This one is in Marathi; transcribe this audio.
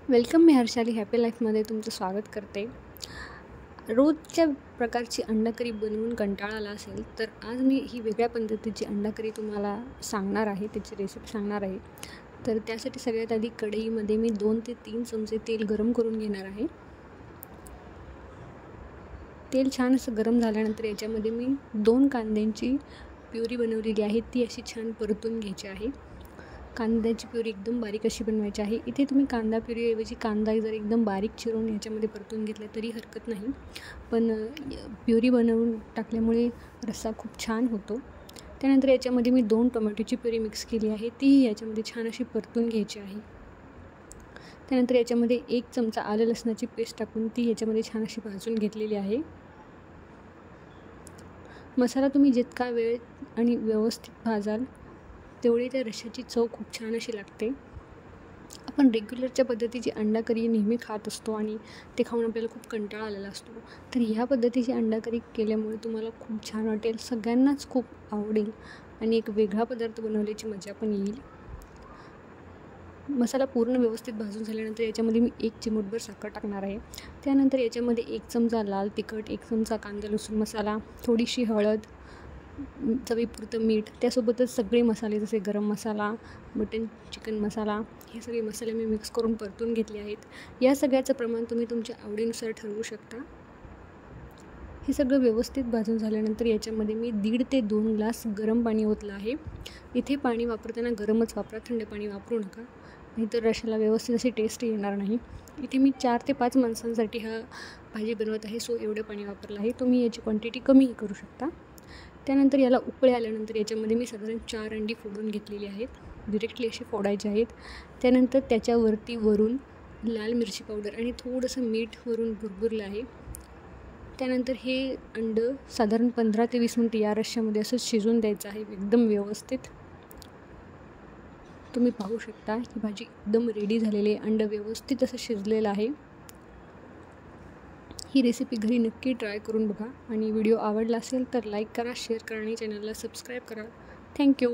वेलकम. मी हर्षाली हॅपी लाईफमध्ये तुमचं स्वागत करते. रोजच्या प्रकारची अंडा करी बनवून कंटाळा आला असेल तर आज मी ही वेगळ्या पद्धतीची अंडा करी तुम्हाला सांगणार आहे, त्याची रेसिपी सांगणार आहे. तर त्यासाठी सगळ्यात आधी कढईमध्ये मी 2 ते 3 चमचे तेल गरम करून घेणार आहे. तेल छान असं गरम झाल्यानंतर याच्यामध्ये मी 2 कांद्यांची प्युरी बनवलेली आहे, ती अशी छान परतून घ्यायची आहे. कांद्याची प्युरी एकदम बारीक अशी बनवायची आहे. इथे तुम्ही कांदा प्युरीऐवजी कांदा जर एकदम बारीक चिरून ह्याच्यामध्ये परतून घेतला तरी हरकत नाही, पण प्युरी बनवून टाकल्यामुळे रस्सा खूप छान होतो. त्यानंतर याच्यामध्ये मी 2 टोमॅटोची प्युरी मिक्स केली आहे, ती याच्यामध्ये छान अशी परतून घ्यायची आहे. त्यानंतर याच्यामध्ये 1 चमचा आलं लसणाची पेस्ट टाकून ती याच्यामध्ये छान अशी भाजून घेतलेली आहे. मसाला तुम्ही जितका वेळ आणि व्यवस्थित भाजाल तेवढी त्या रश्श्याची चव खूप छान अशी लागते. आपण रेग्युलरच्या पद्धतीची अंडा करी नेहमी खात असतो आणि ते खाऊन आपल्याला खूप कंटाळा आलेला असतो. तर ह्या पद्धतीची अंडा करी केल्यामुळे तुम्हाला खूप छान वाटेल, सगळ्यांनाच खूप आवडेल आणि एक वेगळा पदार्थ बनवल्याची मजा पण येईल. मसाला पूर्ण व्यवस्थित भाजून झाल्यानंतर याच्यामध्ये मी 1 चिमूटभर साखर टाकणार आहे. त्यानंतर याच्यामध्ये 1 चमचा लाल तिखट, 1 चमचा कांदा लसूण मसाला, थोडीशी हळद, चवीपुरतं मीठ, त्यासोबतच सगळे मसाले जसे गरम मसाला, मटन चिकन मसाला, हे सगळे मसाले मी मिक्स करून परतून घेतले आहेत. या सगळ्याचं प्रमाण तुम्ही तुमच्या आवडीनुसार ठरवू शकता. हे सगळं व्यवस्थित भाजून झाल्यानंतर याच्यामध्ये मी 1.5 ते 2 ग्लास गरम पाणी ओतलं आहे. इथे पाणी वापरताना गरमच वापरा, थंड पाणी वापरू नका, नाहीतर रश्श्याला व्यवस्थित अशी टेस्ट येणार नाही. इथे मी 4 ते 5 माणसांसाठी हा भाजी बनवत आहे, सो एवढं पाणी वापरलं आहे. तुम्ही याची क्वांटिटी कमीही करू शकता. त्यानंतर याला उकळी आल्यानंतर याच्यामध्ये मी साधारण 4 अंडी फोडून घेतलेली आहेत, डिरेक्टली अशी फोडायचे आहेत. त्यानंतर त्याच्यावरती वरून लाल मिरची पावडर आणि थोडंसं मीठ वरून भुरभुरलं आहे. त्यानंतर हे अंडं साधारण 15 ते 20 मिनिट या रश्श्यामध्ये असं शिजून द्यायचं आहे एकदम व्यवस्थित. तुम्ही पाहू शकता ही भाजी एकदम रेडी झालेली आहे, अंडं व्यवस्थित असं शिजलेलं आहे. ही रेसिपी घरी नक्की ट्राय करून बघा आणि व्हिडिओ आवडला असेल तर लाईक करा, शेअर करा आणि चॅनलला सबस्क्राईब करा. थँक्यू.